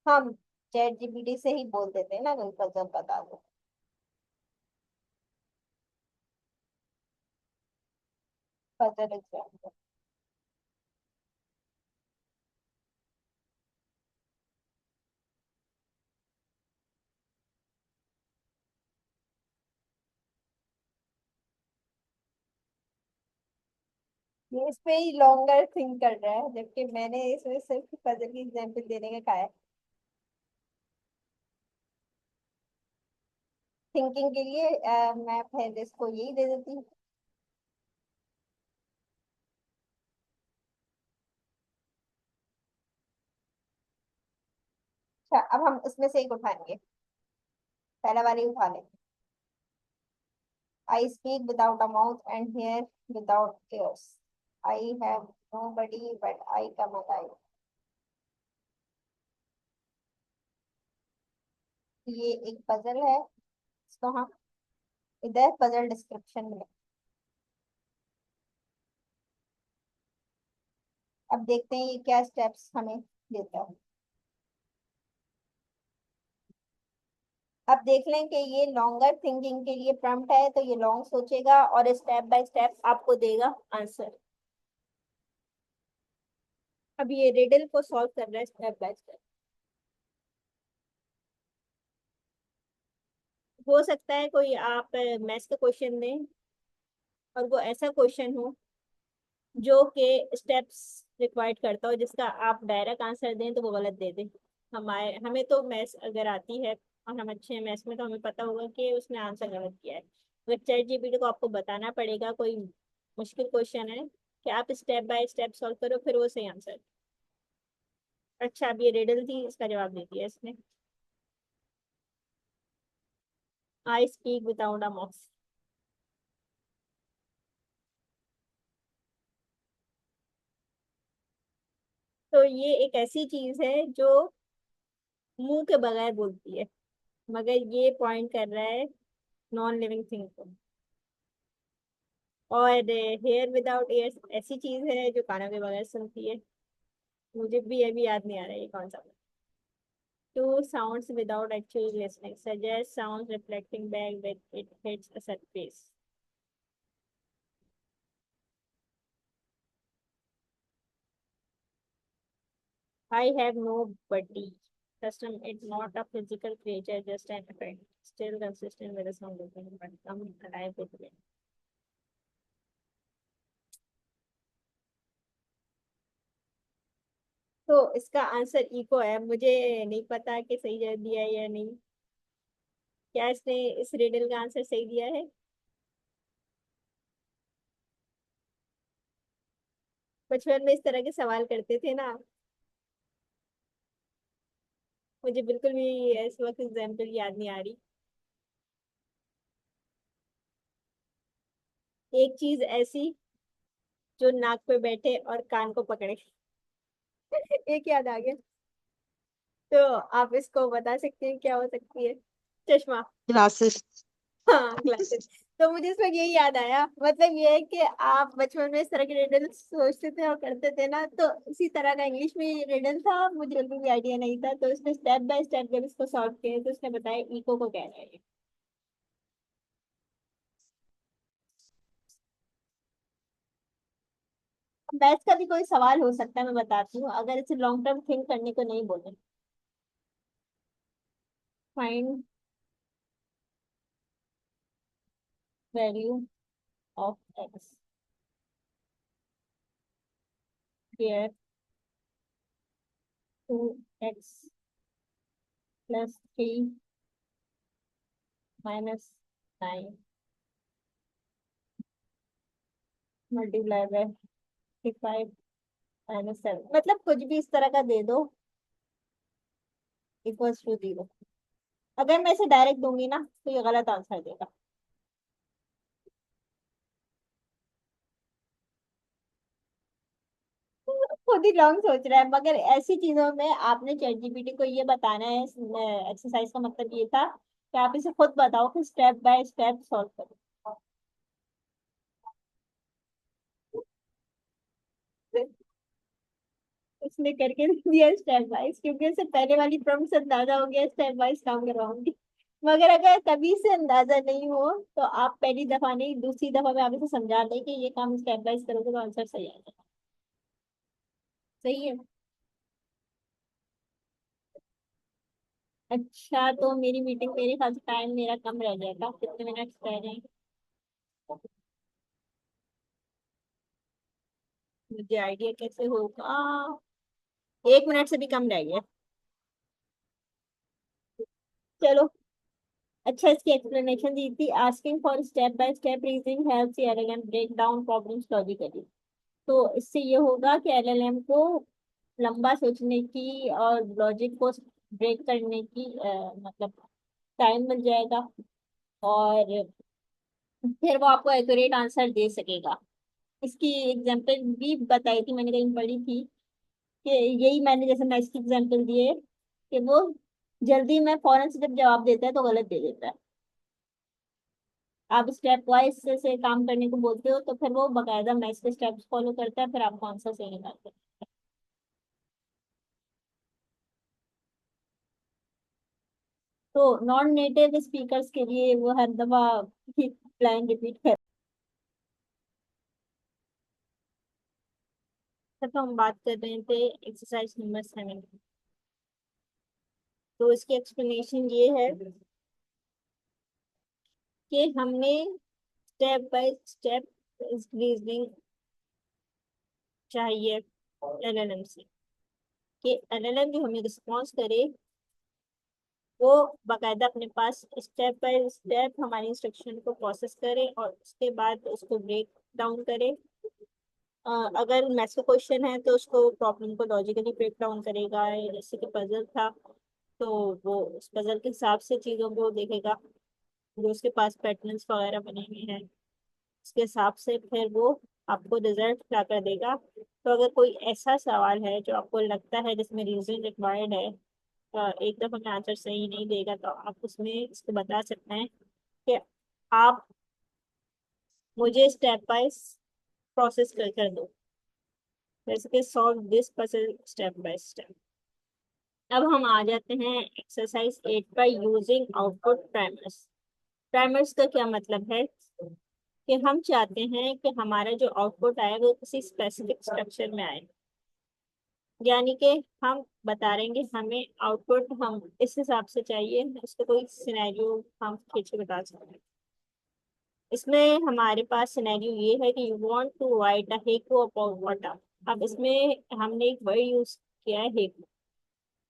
Speaker 1: हम चैट जीपीटी से ही बोल देते हैं ना, कोई पजल बता दो। Puzzle example. ये इस पे ही लॉन्गर थिंक कर रहा है, जबकि मैंने इसमें सिर्फ पजल की एग्जाम्पल देने का कहा है। थिंकिंग के लिए मैं पहले इसको यही दे देती हूँ। अच्छा, अब हम इसमें से एक उठाएंगे, पहला वाली उठा लेंगे। I speak without a mouth and hear without ears। I have nobody but I come alive। ये एक पजल है, इसको हम इधर पजल डिस्क्रिप्शन में। अब देखते हैं ये क्या स्टेप्स हमें देता है। अब देख लें कि ये लॉन्गर थिंकिंग के लिए प्रॉम्प्ट है, तो ये लॉन्ग सोचेगा और स्टेप बाय स्टेप आपको देगा आंसर। अब ये रिडल को सॉल्व कर रहा है स्टेप बाय स्टेप। हो सकता है कोई आप मैथ्स का क्वेश्चन दें और वो ऐसा क्वेश्चन हो जो कि स्टेप्स रिक्वायर्ड करता हो, जिसका आप डायरेक्ट आंसर दें तो वो गलत दे दें। हमें तो मैथ्स अगर आती है और हम अच्छे हैं मैथ्स में, तो हमें पता होगा कि उसने आंसर गलत किया है। अगर चैट जीपीटी को आपको बताना पड़ेगा कोई मुश्किल क्वेश्चन है कि आप स्टेप बाय स्टेप सॉल्व करो, फिर वो सही आंसर। अच्छा, अब ये रिडल थी, इसका जवाब दे दिया इसने। आई स्पीक विदाउट अ माउथ। तो ये एक ऐसी चीज है जो मुंह के बगैर बोलती है, मगर ये पॉइंट कर रहा है नॉन लिविंग थिंग को। और हेयर विदाउट ईयर्स ऐसी चीज है जो कानों के बगैर सुनती है। मुझे भी अभी याद नहीं आ रहा है ये कौन सा। To sounds without actually listening suggest sound reflecting back with it hits a surface. I have no body custom it not a physical creature just an effect still consistent with the sound of but come alive with it। तो इसका answer eco है। मुझे नहीं पता कि सही जवाब दिया है या नहीं। क्या इसने इस रिडल का आंसर सही दिया है? बचपन में इस तरह के सवाल करते थे ना। मुझे बिल्कुल भी इस वक्त एग्जाम्पल याद नहीं आ रही। एक चीज ऐसी जो नाक पे बैठे और कान को पकड़े। एक याद आ गया। तो आप इसको बता सकते हैं क्या हो सकती है? चश्मा।
Speaker 2: ग्लासेस।
Speaker 1: हाँ, ग्लासेस। तो मुझे इसमें यही याद आया, मतलब ये है कि आप बचपन में इस तरह के रिडल्स सोचते थे और करते थे ना, तो इसी तरह का इंग्लिश में ये रिडल था, मुझे बिल्कुल भी आइडिया नहीं था, तो उसने स्टेप बाय स्टेप जब इसको सॉल्व किया तो उसने बताया इको को कह रहा है। मैथ्स का भी कोई सवाल हो सकता है, मैं बताती हूँ, अगर इसे लॉन्ग टर्म थिंक करने को नहीं बोले। Find value of x where 2x+3 -9 multiply by 5 -7, मतलब कुछ भी इस तरह का दे दो, इक्वल्स टू 0। अगर मैं इसे डायरेक्ट दूंगी ना तो ये गलत आंसर देगा। खुद ही लॉन्ग सोच रहा है, मगर ऐसी चीजों में आपने चैट जीपीटी को ये बताना है, एक्सरसाइज का मतलब ये था कि आप इसे खुद बताओ कि स्टेप बाय स्टेप सॉल्व करो। उसने करके दिया स्टेप वाइज, क्योंकि उसे पहले वाली प्रॉब्लम से अंदाजा हो गया, स्टेप वाइज काम करवाऊंगी। मगर अगर तभी से अंदाजा नहीं हो तो आप पहली दफा नहीं, दूसरी दफा में आप इसे समझा दें कि ये काम स्टेप वाइज करोगे तो आंसर सही आ जाएगा। सही है। अच्छा, तो मेरी मीटिंग, मेरे ख्याल से टाइम मेरा कम रह जाएगा, कितने मिनट रह जाएंगे? मुझे आइडिया कैसे होगा, 1 मिनट से भी कम रह गया। चलो। अच्छा, इसकी एक्सप्लेनेशन दी थी, asking for step by step reasoning helps LLM break down problems logically. तो इससे ये होगा कि एलएलएम को लंबा सोचने की और लॉजिक को ब्रेक करने की मतलब टाइम मिल जाएगा, और फिर वो आपको एक्यूरेट आंसर दे सकेगा। इसकी एग्जांपल भी बताई थी मैंने, कहीं पढ़ी थी कि यही मैंने, जैसे मैं इसकी एग्जांपल दिए कि वो जल्दी में फौरन से जब जवाब देता है तो गलत दे देता है। आप स्टेप वाइज से काम करने को बोलते हो तो फिर वो बकायदा मैथ्स के स्टेप्स फॉलो करता है, फिर आपको आंसर सही निकालते हैं। तो नॉन नेटिव स्पीकर्स के लिए वो हर दफा लाइन रिपीट कर। तो हम बात कर रहे थे एक्सरसाइज नंबर 7। तो इसकी एक्सप्लेनेशन ये है कि हमने स्टेप बाय स्टेप रीजनिंग चाहिए एलएलएम से, कि एलएलएम जो हमें रिस्पॉन्स करे वो बाकायदा अपने पास स्टेप बाय स्टेप हमारी इंस्ट्रक्शन को प्रोसेस करे और उसके बाद उसको ब्रेक डाउन करे। अगर मैथ्स का क्वेश्चन है तो उसको प्रॉब्लम को लॉजिकली ब्रेक डाउन करेगा, जैसे कि पजल था तो वो उस पजल के हिसाब से चीज़ों को देखेगा, जो उसके पास पैटर्न्स वगैरह बने हुए हैं उसके हिसाब से फिर वो आपको रिजल्ट ला कर देगा। तो अगर कोई ऐसा सवाल है जो आपको लगता है जिसमें रीजन रिक्वायर्ड है, एक दफा में आंसर सही नहीं देगा, तो आप उसमें इसको बता सकते हैं कि आप मुझे स्टेप बाय प्रोसेस कर कर दो, जैसे कि solve this puzzle step by step. अब हम आ जाते हैं एक्सरसाइज 8 पर, यूजिंग आउटपुट प्राइमर्स। प्राइमर्स का क्या मतलब है कि हम चाहते हैं कि हमारा जो आउटपुट आए वो किसी स्पेसिफिक स्ट्रक्चर में आए, यानी कि हम बता रहे हैं कि हमें आउटपुट हम इस हिसाब से चाहिए, उसको कोई सिनेरियो हम खींच के बता सकते हैं। इसमें हमारे पास सिनेरियो ये है कि you want to write a haiku about water. अब इसमें हमने एक वर्ड यूज किया है हेकू,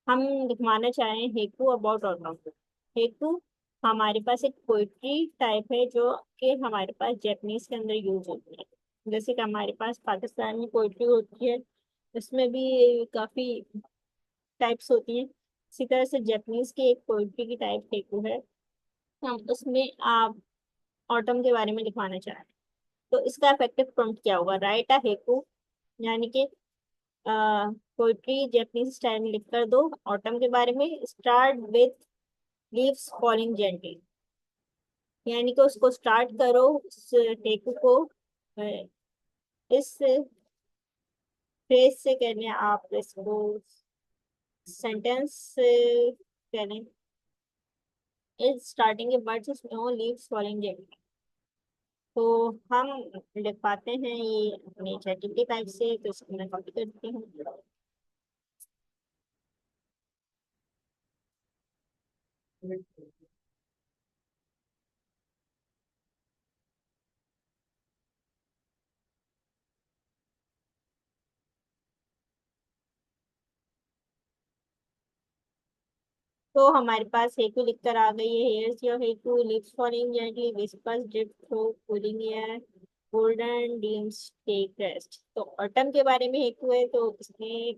Speaker 1: हम लिखवाना चाह रहे हैं हेकू अबाउट वाटर। हेकू हमारे पास एक पोइट्री टाइप है जो कि हमारे पास जापानीज के अंदर यूज होती है, जैसे कि हमारे पास पाकिस्तान में पोइट्री होती है, उसमें भी काफी टाइप्स होती हैं। इसी तरह से जापानीज की एक पोइट्री की टाइप हेकू है। हम उसमें आप ऑटम के बारे में लिखवाना चाह रहे हैं, तो इसका इफेक्टिव प्रॉम्प्ट क्या होगा, राइट अ हेकू, यानी कि पोइट्री जापानीज स्टाइल में लिख कर दो ऑटम के बारे में, start with leaves falling gently. यानी कि उसको स्टार्ट करो, उस टेकू को अ, इस फ्रेज से कहने आप इसको सेंटेंस कहने, is starting A birds snow leaves falling gently. तो हम लिख पाते हैं ये अपने चैट टाइप से, तो इसको मैं कॉपी करती हूँ। तो हमारे पास हेकू लिखकर आ गई है। Here's your haiku lips falling gently whispers drip through cooling air golden dreams take rest. तो ऑटम के बारे में हेकू है, तो इसने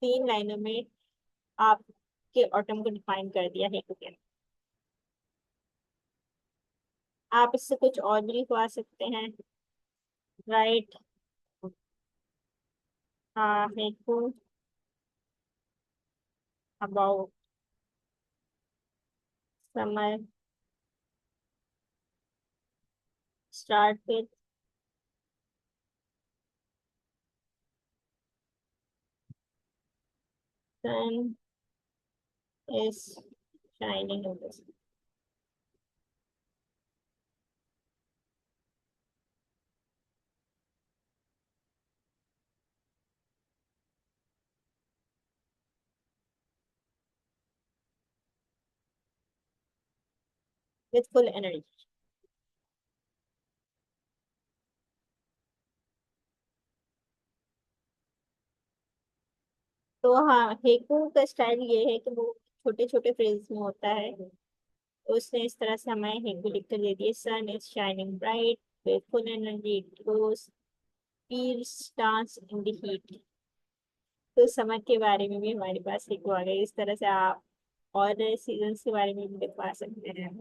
Speaker 1: 3 लाइनों में आपके ऑटम को डिफाइन कर दिया हेकू के। आप इससे कुछ और भी लिखवा सकते हैं। Write haiku about summer start with sun is shining in this with full energy. तो हाँ, हेकू का स्टाइल ये है कि वो छोटे छोटे फ्रेज में होता है। तो उसने इस तरह से हमें हेकू लिख कर दे दिए। Sun is shining bright with full energy it glows feels dance in the heat. तो समर के बारे में भी हमारे पास हेकू आ गई। इस तरह से आप और सीजन के बारे में भी लिखवा सकते हैं,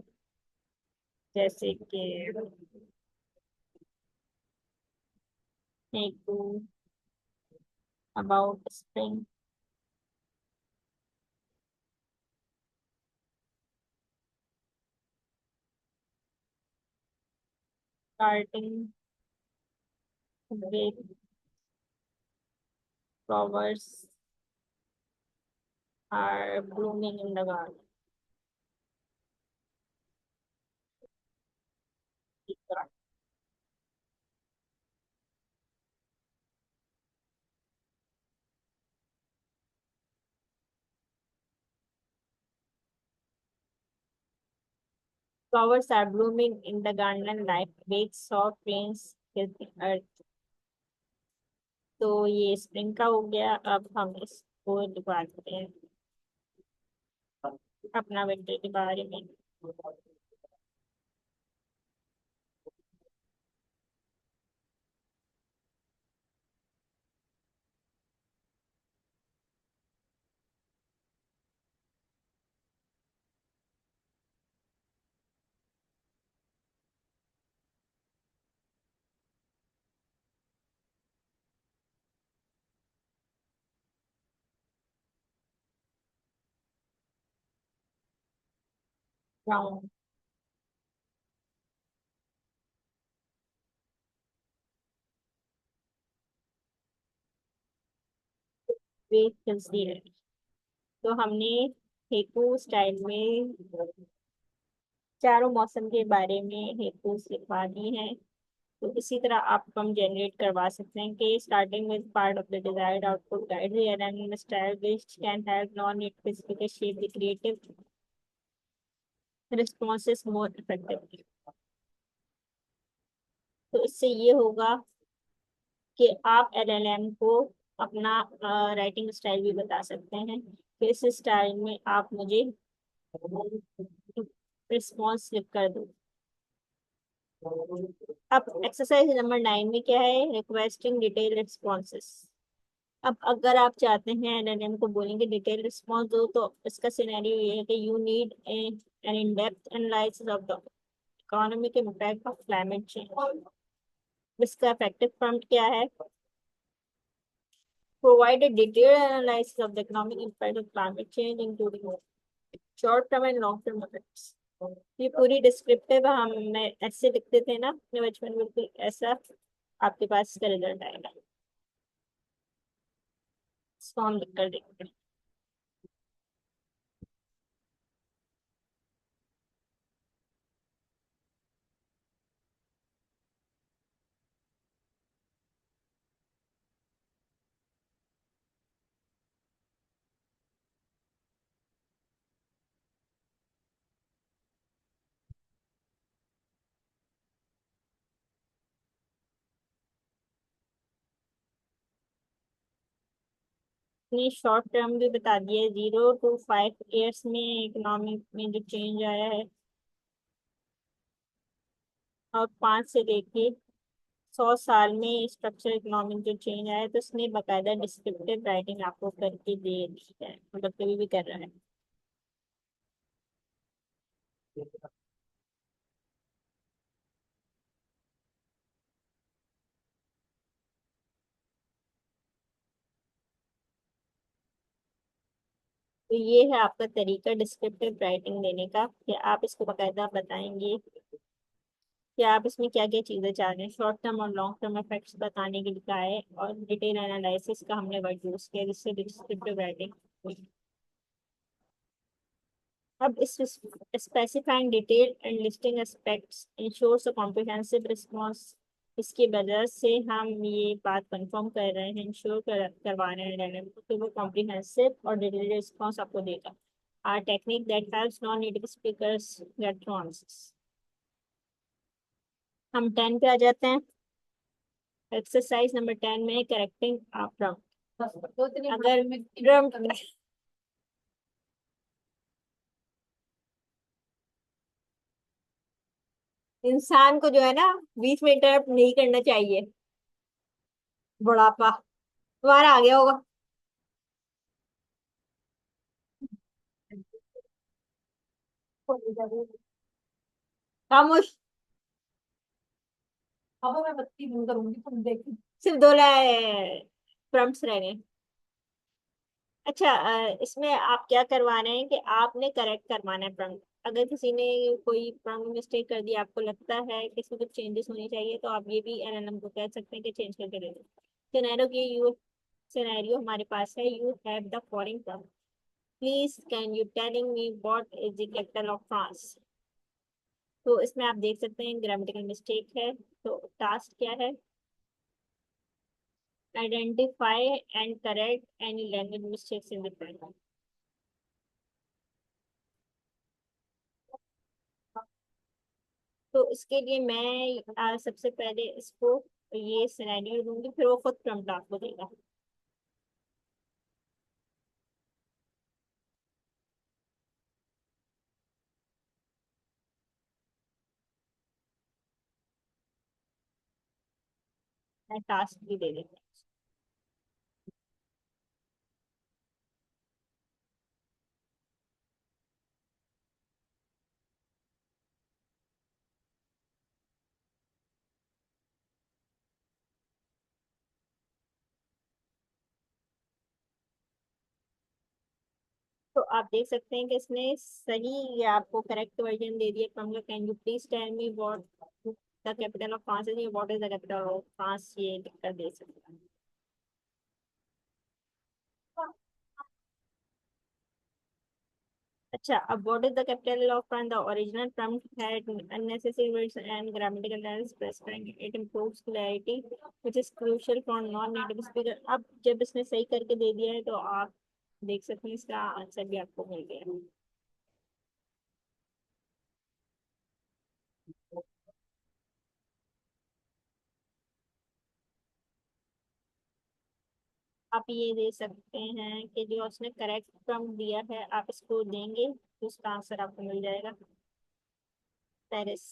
Speaker 1: जैसे कि haiku about spring starting with flowers are blooming in the garden। Flowers are blooming in the garden like big soft rains hit the earth। तो ये स्प्रिंग का हो गया। अब हम इसको दिखाते हैं अपना विंटर के बारे में। Brown wet consider. तो हमने हेकू स्टाइल में चारों मौसम के बारे में हेकू लिखवा दी है। तो इसी तरह आप हम जनरेट करवा सकते हैं कि starting with part of the desired output guide here and style which can help non it specific shape the creative responses more effectively. तो इससे ये होगा कि आप एलएलएम को अपना राइटिंग स्टाइल भी बता सकते हैं कि इस स्टाइल में आप मुझे रिस्पॉन्स लिख कर दो। अब एक्सरसाइज नंबर 9 में क्या है, रिक्वेस्टिंग डिटेल रिस्पॉन्सेस। अब अगर आप चाहते हैं एलएलएम को बोलेंगे डिटेल रिस्पॉन्स दो, तो इसका सिनेरियो ये है कि you need an in depth analysis of the economic impact of climate change. इसका इफेक्टिव प्रॉम्प्ट क्या है, provide a detailed analysis of the economic impact of climate change including short term and long term effects। ये पूरी descriptive हम मैं ऐसे लिखते थे ना अपने बचपन में, बिल्कुल ऐसा आपके पास इसका रिजल्ट आएगा। इसको हम लिख कर देखते हैं। अपनी शॉर्ट टर्म भी बता दिए, 0 to 5 years में इकोनॉमिक में जो चेंज आया है, और 5 से लेके 100 साल में स्ट्रक्चर इकोनॉमिक जो चेंज आया है, तो उसने बाकायदा डिस्क्रिप्टिव राइटिंग आपको करके दे दी है, मतलब कभी भी कर रहा है। तो ये है आपका तरीका डिस्क्रिप्टिव राइटिंग देने का, कि आप इसको बाकायदा बताएंगे कि आप इसमें क्या क्या चीजें चाह रहे हैं। शॉर्ट टर्म और लॉन्ग टर्म इफेक्ट्स बताने के लिए कहा है, और डिटेल एनालिसिस का हमने वर्ड यूज किया, जिससे डिस्क्रिप्टिव राइटिंग। अब इस specifying detail and listing aspects ensures a comprehensive response। इसकी वजह से हम ये बात कंफर्म कर रहे हैं, इंश्योर करवा रहे हैं LLM को कि वो कॉम्प्रिहेंसिव और डिटेल्ड रिस्पॉन्स आपको देगा। R technique that helps non native speakers gate two answers. हम 10 पे आ जाते हैं। एक्सरसाइज नंबर 10 में करेक्टिंग प्रॉम्प्ट। अगर प्रॉम्प्ट इंसान को जो है ना, बीच में इंटरप्ट नहीं करना चाहिए। बुढ़ापा तुम्हारा आ गया होगा। खामोश। अब मैं बत्ती बंद करूंगी, तुम देखो। सिर्फ दो प्रॉम्प्ट्स रह गए। अच्छा, इसमें आप क्या करवाना है कि आपने करेक्ट करवाना है प्रॉम्प्ट। अगर किसी ने कोई प्रॉम्प्ट मिस्टेक कर दी, आपको लगता है कि इसमें कुछ चेंजेस होने चाहिए, तो आप ये भी LLM को कह सकते हैं कि चेंज करके दे दो। सिनेरियो हमारे पास है, you have the following prompt, please can you telling me what is the capital of France. तो इसमें आप देख सकते हैं ग्रामेटिकल मिस्टेक है। तो टास्क क्या है? Identify and correct any language mistakes in the prompt. तो इसके लिए मैं सबसे पहले इसको ये सिनेरियो दूंगी, फिर वो खुद प्रॉम्प्ट आपको देगा। मैं टास्क भी दे देती हूँ। तो आप देख सकते हैं कि इसने सही या आपको करेक्ट वर्जन दे दिया प्रॉम्प्ट का। Can you please tell me what the capital of France is, what is the capital of France, ये लिख कर दे सकता है। अच्छा, अब what is the capital of France, the original prompt had unnecessary words and grammatical errors specifying it improves clarity which is crucial for non native speaker। अब जब इसने सही करके दे दिया है, तो आप देख सकते हैं इसका आंसर भी आपको मिल गया। आप ये दे सकते हैं कि जो उसने करेक्ट प्रॉम्प्ट दिया है, आप इसको देंगे तो उसका आंसर आपको मिल जाएगा, पेरिस।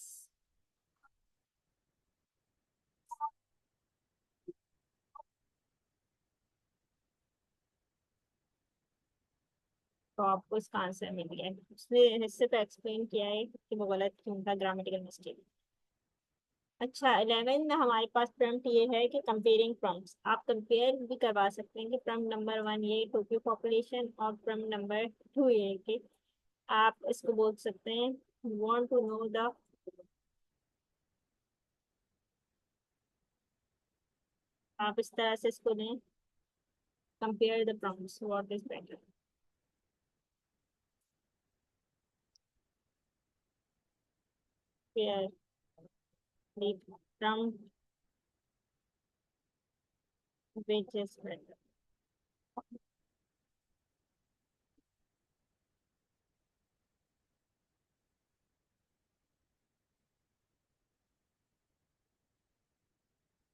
Speaker 1: तो आपको इसका आंसर मिल गया है। उसने हिस्से पे एक्सप्लेन किया है कि वो गलत क्यों था, ग्रामेटिकल मिस्टेक। अच्छा, 11 हमारे पास प्रॉम्प्ट ये है कि कंपेयरिंग प्रॉम्प्ट्स। आप कंपेयर भी करवा सकते हैं कि प्रॉम्प्ट नंबर 1 ये टोक्यो पॉपुलेशन और प्रॉम्प्ट नंबर 2 ये कि आप इसको बोल सकते हैं want to know the, आप इस तरह से इसको दें, compare the prompts, what is better. Compare the prompt which is better।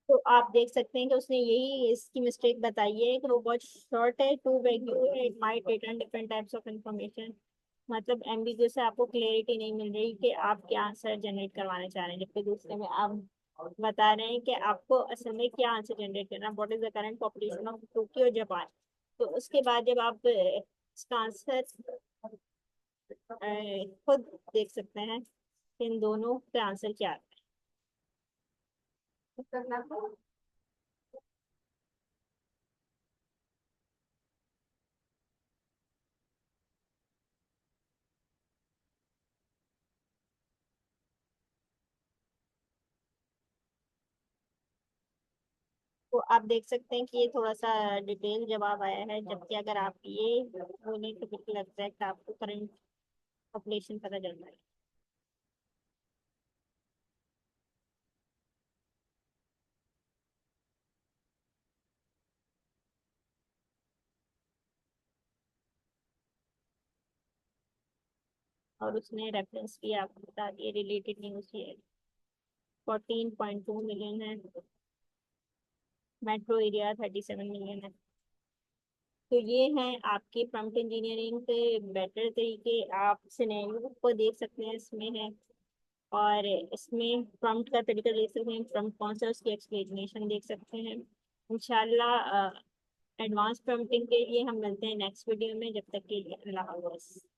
Speaker 1: तो आप देख सकते हैं कि उसने यही इसकी मिस्टेक बताई है कि वो बहुत शॉर्ट है, टू वैग्यू है, it might return different types of information. मतलब एम्बिग्यू से आपको क्लियरिटी नहीं मिल रही कि आप क्या आंसर जनरेट करवाना चाह रहे हैं, जबकि दूसरे में आप बता रहे हैं कि आपको असल में क्या आंसर जनरेट करना, what is the current population of Tokyo Japan. तो उसके बाद जब आप इसका आंसर खुद देख सकते हैं कि इन दोनों का आंसर क्या है। तो आप देख सकते हैं कि ये थोड़ा सा डिटेल जवाब आया है, जबकि अगर आप ये बोलें तो बिल्कुल एग्जैक्ट आपको करंट पॉपुलेशन पता चल रहा है। और उसने रेफरेंस भी आपको बता दिए, रिलेटेड न्यूज ये 14.2 मिलियन है, मेट्रो एरिया 37 मिलियन है। तो ये हैं आपके प्रॉम्प्ट इंजीनियरिंग के बेटर तरीके, आप सिनेरियो को देख सकते हैं इसमें है, और इसमें प्रॉम्प्ट का तरीका देख सकते हैं, प्रॉम्प्ट कौन सा उसकी एक्सप्लेनेशन देख सकते हैं। इंशाल्लाह एडवांस प्रॉम्प्टिंग के लिए हम मिलते हैं नेक्स्ट वीडियो में, जब तक के लिए अल्लाह हाफ़िज़।